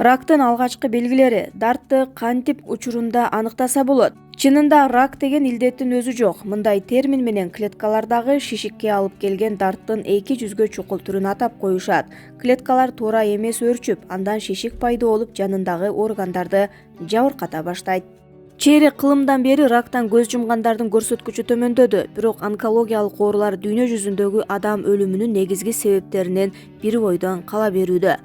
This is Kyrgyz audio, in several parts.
Рактын алгачкы белгилери Дартты Кантип учурунда аныктаса болот. Чынында рак деген илдеттин өзү жок. Мындай термин менен клеткалардагы шишикке алып келген дарттын 200 чукул түрүн атап коюшат. Клеткалар туура эмес өөрчүп, андан шишик пайда болуп, жанындагы органдарды жабырката баштайт. Чейрек кылымдан бери рактан көз жумгандардын көрсөткүчү төмөндөдү, бирок онкологиялык оорулар дүйнө жүзүндөгү адам өлүмүнүн негизги себептеринен бири бойдон кала берүүдө.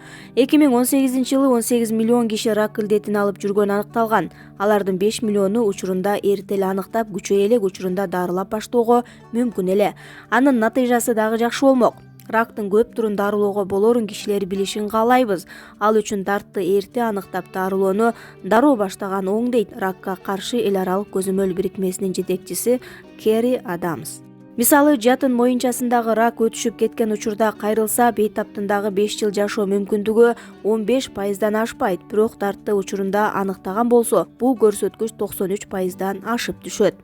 2018-жылы 18 миллион киши рак илдетин алып жүргөнү аныкталган. Алардын 5 миллиону учурунда эрте эле аныктап, күчөй элек учурунда дарылап баштоого мүмкүн эле. Анын натыйжасы дагы жакшы болмок. Рактын көп түрүн дарылоого болорун кишилер билишин каалайбыз. Ал үчүн дартты эрте аныктап дарылоону дароо баштаган оң, дейт ракка каршы эл аралык көзөмөл бирикмесинин жетекчиси Кери Адамс. Мисалы, жатын моюнчасындагы рак өтүшүп кеткен учурда кайрылса, бейтаптындагы 5 жыл жашоо мүмкүндүгү 15%дан ашпайт. Бирок дартты учурунда аныктаган болсо, бул көрсөткүч 93%дан ашып түшөт.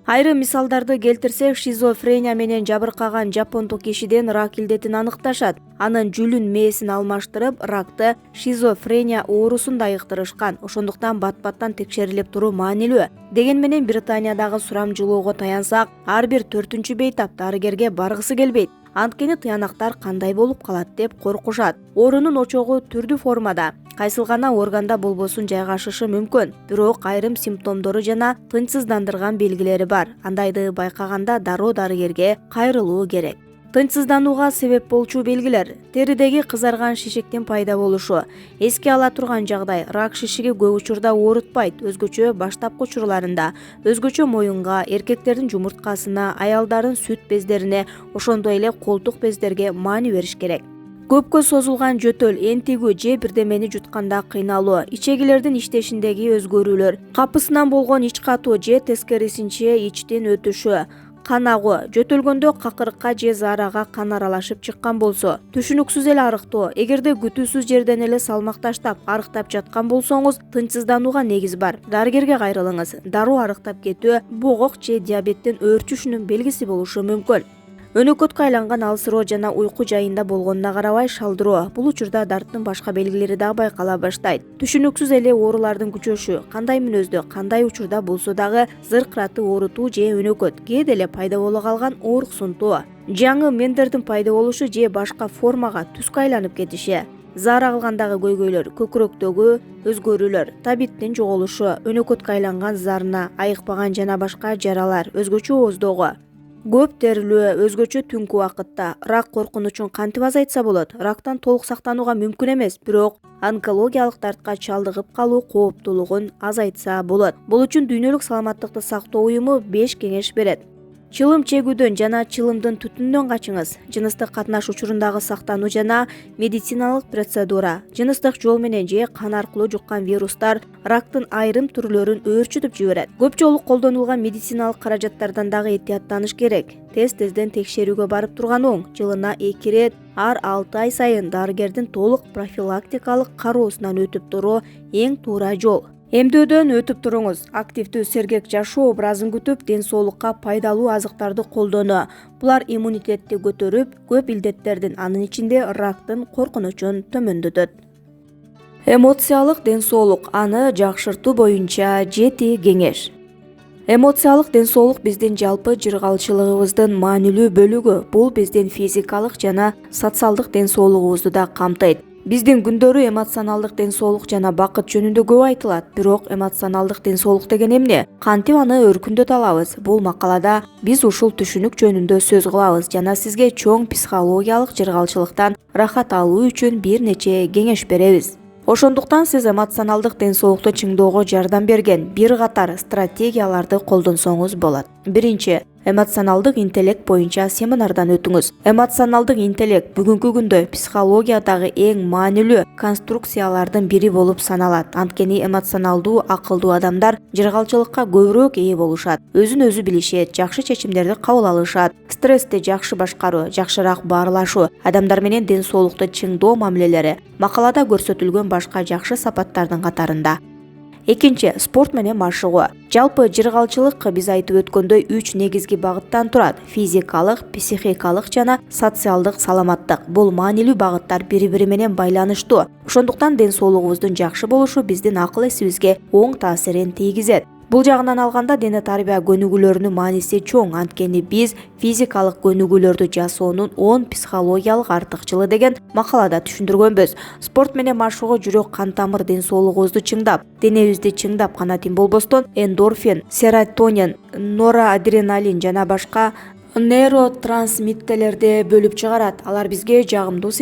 Айрым мисалдарды келтирсек, шизофрения менен жабыркаган жапондук кишиден рак илдетин аныкташат. Анын жүлүн мээсин алмаштырып, ракты шизофрения оорусунда айыктырышкан. Ошондуктан бат-баттан текшерилип туруу маанилүү. Деген менен Британиядагы сурамжылоого таянсак, ар бир 4-чү бейтап дарыгерге баргысы келбейт. Анткени тыянактар кандай болуп калат деп коркушат. Оорунун очогу түрдүү формада, кайсыл гана органда болбосун жайгашышы мүмкүн. Бирок айрым симптомдору жана тынчсыздандырган белгилери бар. Андайды байкаганда дароо дарыгерге кайрылуу керек. Тынчсызданууга себеп болчу белгилер: теридеги кызарган шишиктин пайда болушу. Эске ала турган жагдай, рак шишиги көп учурда оорутпайт, өзгөчө баштапкы учурларында, өзгөчө моюнга, эркектердин жумурткасына, аялдардын сүт бездерине, ошондой эле колтук бездерге маани бериш керек. Көпкө созулган жөтөл, энтигүү же бирдемени жутканда кыйналуу, ичегилердин иштешиндеги өзгөрүүлөр, капысынан болгон ич катуу же тескерисинче ичтин өтүшү, кан агуу, жөтөлгөндө какырыкка же заарага кан аралашып чыккан болсо, түшүнүксүз эле арыктоо. Эгерде күтүүсүз жерден эле салмак таштап, арыктап жаткан болсоңуз, тынчсызданууга негиз бар. Дарыгерге кайрылыңыз. Дароо арыктап кетүү богок же диабеттин өөрчүшүнүн белгиси болушу мүмкүн. Өнөкөткө айланган алсыроо жана уйку жайында болгонуна карабай шалдыроо. Бул учурда дарттын башка белгилери да байкала баштайт. Түшүнүксүз эле оорулардын күчөшү, кандай мүнөздө, кандай учурда болсо дагы зыркыраты оорутуу же өнөкөт, кээде эле пайда боло калган ооруксунтуу, жаңы мендердин пайда болушу же башка формага, түскө айланып кетиши, заара кылгандагы көйгөйлөр, көкүрөктөгү өзгөрүүлөр, табиттин жоголушу, өнөкөткө айланган зарына, айыкпаган жана башка жаралар, өзгөчө ооздогу, көп терилүү, өзгөчө түнкү убакытта. Рак коркунучун кантип азайтса болот? Рактан толук сактанууга мүмкүн эмес, бирок онкологиялык дартка чалдыгып калуу кооптуулугун азайтса болот. Бул үчүн Дүйнөлүк саламаттыкты сактоо уюму 5 кеңеш берет. Чылым чегүүдөн жана чылымдын түтүнүнөн качыңыз. Жыныстык катнаш учурундагы сактануу жана медициналык процедура. Жыныстык жол менен же кан аркылуу жуккан вирустар рактын айрым түрлөрүн өөрчүтүп жиберет. Көп жолу колдонулган медициналык каражаттардан дагы этияттаныш керек. Тезден текшерүүгө барып турган оң. Жылына 2 ирет, ар 6 ай сайын дарыгердин толук профилактикалык кароосунан өтүп туруу эң туура жол. Эмдөөдөн өтүп туруңуз. Активдүү сергек жашоо образын күтүп, ден соолукка пайдалуу азыктарды колдонуу. Булар иммунитетти көтөрүп, көп илдеттердин, анын ичинде рактын коркунучун төмөндөтөт. Эмоциялык ден соолук, аны жакшыртуу боюнча 7 кеңеш. Эмоциялык ден соолук биздин жалпы жыргалчылыгыбыздын маанилүү бөлүгү. Бул биздин физикалык жана социалдык ден соолугубузду да камтыйт. Биздин күндөрү эмоционалдык ден соолук жана бакыт жөнүндө көп айтылат. Бирок эмоционалдык ден соолук деген эмне? Кантип аны өркүндөтө алабыз? Бул макалада биз ушул түшүнүк жөнүндө сөз кылабыз жана сизге чоң психологиялык жыргалчылыктан рахат алуу үчүн бир нече кеңеш беребиз. Ошондуктан сиз эмоционалдык ден соолукту чыңдоого жардам берген бир катар стратегияларды колдонсоңуз болот. Биринчи, эмоционалдык интеллект боюнча семинардан өтүңүз. Эмоционалдык интеллект бүгүнкү күндө психологиядагы эң маанилүү конструкциялардын бири болуп саналат. Анткени эмоционалдуу, акылдуу адамдар жыргалчылыкка көбүрөөк ээ болушат, өзүн өзү билишет, жакшы чечимдерди кабыл алышат, стрессти жакшы башкаруу, жакшыраак баарлашуу, адамдар менен ден соолукту чыңдоо мамилелери макалада көрсөтүлгөн башка жакшы сапаттардын катарында. Экинчи, спорт менен машыгуу. Жалпы жыргалчылык биз айтып өткөндөй 3 негизги багыттан турат: физикалык, психикалык жана социалдык саламаттык. Бул маанилүү багыттар бири-бири менен байланыштуу. Ошондуктан ден соолугубуздун жакшы болушу биздин акыл-эсибизге оң таасирин тийгизет. Бул жагынан алганда дене тарбия көнүгүүлөрүнүн мааниси чоң, анткени биз физикалык көнүгүүлөрдү жасоонун 10 психологиялык артыкчылыгы деген макалада түшүндүргөнбүз. Спорт менен машыгуу жүрөк кан тамыр ден соолугубузду чыңдап, денебизди чыңдап гана болбостон эндорфин, серотонин, норадреналин жана башка нейротрансмиттерди бөлүп чыгарат. Алар бизге жагымдуу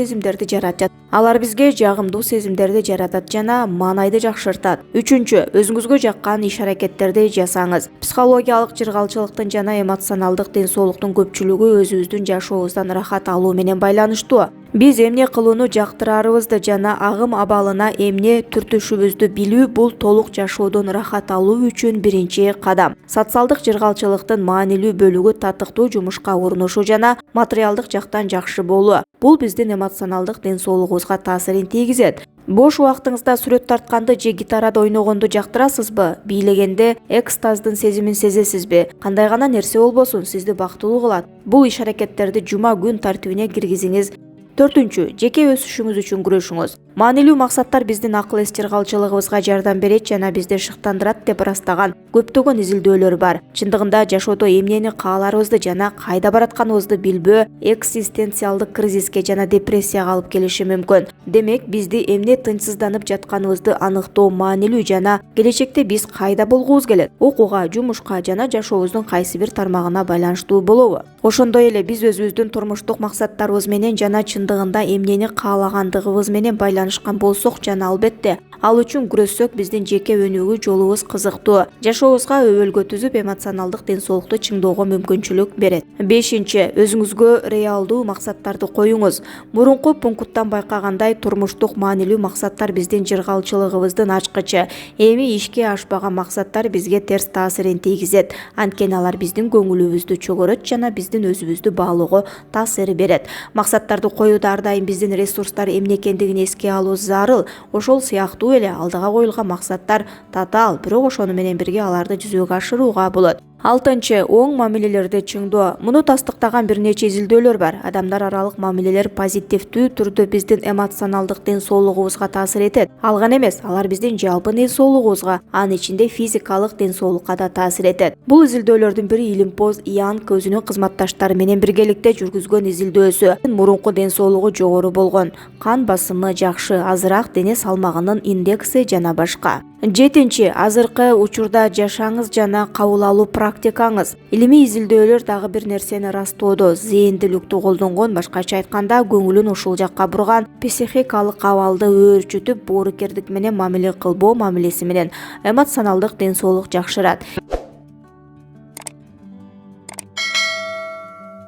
сезимдерди жаратат жана маанайды жакшыртат. Үчүнчү, өзүңүзгө жаккан иш-аракеттерди жасаңыз. Психологиялык жыргалчылыктын жана эмоционалдык ден соолуктун көпчүлүгү өзүбүздүн жашообуздан ырахат алуу менен байланыштуу. Биз эмне кылууну жактырарыбызды жана агым абалына эмне түртүшүбүздү билүү бул толук жашоодон ырахат алуу үчүн биринчи кадам. Социалдык жыргалчылыктын маанилүү бөлүгү татыктуу жумушка урунушу жана материалдык жактан жакшы болуу. Бул биздин эмоционалдык ден соолугубузга таасирин тийгизет. Бош убактыңызда сүрөт тартканды же гитарада ойногонду жактырасызбы? Бийлегенде экстаздын сезимин сезесизби? Кандай гана нерсе болбосун, сизди бактылуу кылат. Бул иш-аракеттерди жума күн тартибине киргизиңиз. Төртүнчү, жеке өсүшүңүз үчүн күрөшүңүз. Маанилүү максаттар биздин акыл-эс жыргалчылыгыбызга жардам берет жана бизди шыктандырат деп ырастаган көптөгөн изилдөөлөр бар. Чындыгында жашоодо эмнени кааларыбызды жана кайда баратканыбызды билбөө экзистенциалдык кризиске жана депрессияга алып келиши мүмкүн. Демек, бизди эмне тынчсызданып жатканыбызды аныктоо маанилүү жана келечекте биз кайда болгубуз келет? Окууга, жумушка жана жашообуздун кайсы бир тармагына байланыштуу болобу? Ошондой эле биз өзүбүздүн турмуштук максаттарыбыз менен жана чындыгында эмнени каалагандыгыбыз менен байланышкан болсок жана албетте ал үчүн күрөшсөк биздин жеке өнүгүү жолубуз кызыктуу. Жашообузга өбөлгө түзүп эмоционалдык ден соолукту чыңдоого мүмкүнчүлүк берет. Бешинчи, өзүңүзгө реалдуу максаттарды коюңуз. Мурунку пункттан байкагандай, турмуштук маанилүү максаттар биздин жыргалчылыгыбыздын ачкычы. Эми ишке ашпаган максаттар бизге терс таасирин тийгизет. Анткени алар биздин көңүлүбүздү чөгөрөт жана биздин өзүбүздү баалоого таасир берет. Максаттарды коюуда ар дайым биздин ресурстар эмне экендигин эске алуу зарыл. Ошол сыяктуу эле алдыга коюлган максаттар татаал, бирок ошону менен бирге аларды жүзөгө ашырууга болот. Алтынчы, оң мамилелерди чыңдоо. Муну тастыктаган бир нече изилдөөлөр бар. Адамдар аралык мамилелер позитивдүү түрдө биздин эмоционалдык ден соолугубузга таасир этет. Ал гана эмес, алар биздин жалпы ден соолугубузга, анын ичинде физикалык ден соолукка да таасир этет. Бул изилдөөлөрдүн бири илимпоз Янг өзүнүн кызматташтары менен биргеликте жүргүзгөн изилдөөсү. Мурунку ден соолугу жогору болгон, кан басымы жакшы, азыраак дене салмагынын индекси жана башка. Жетинчи, азыркы учурда жашаңыз жана кабыл алуу практикаңыз. Илимий изилдөөлөр дагы бир нерсени ырастоодо. Зээндүүлүктү колдонгон, башкача айтканда, көңүлүн ушул жакка бурган психикалык абалды өөрчүтүп, боорукердик менен мамиле кылбоо мамилеси менен эмоционалдык ден соолук жакшырат.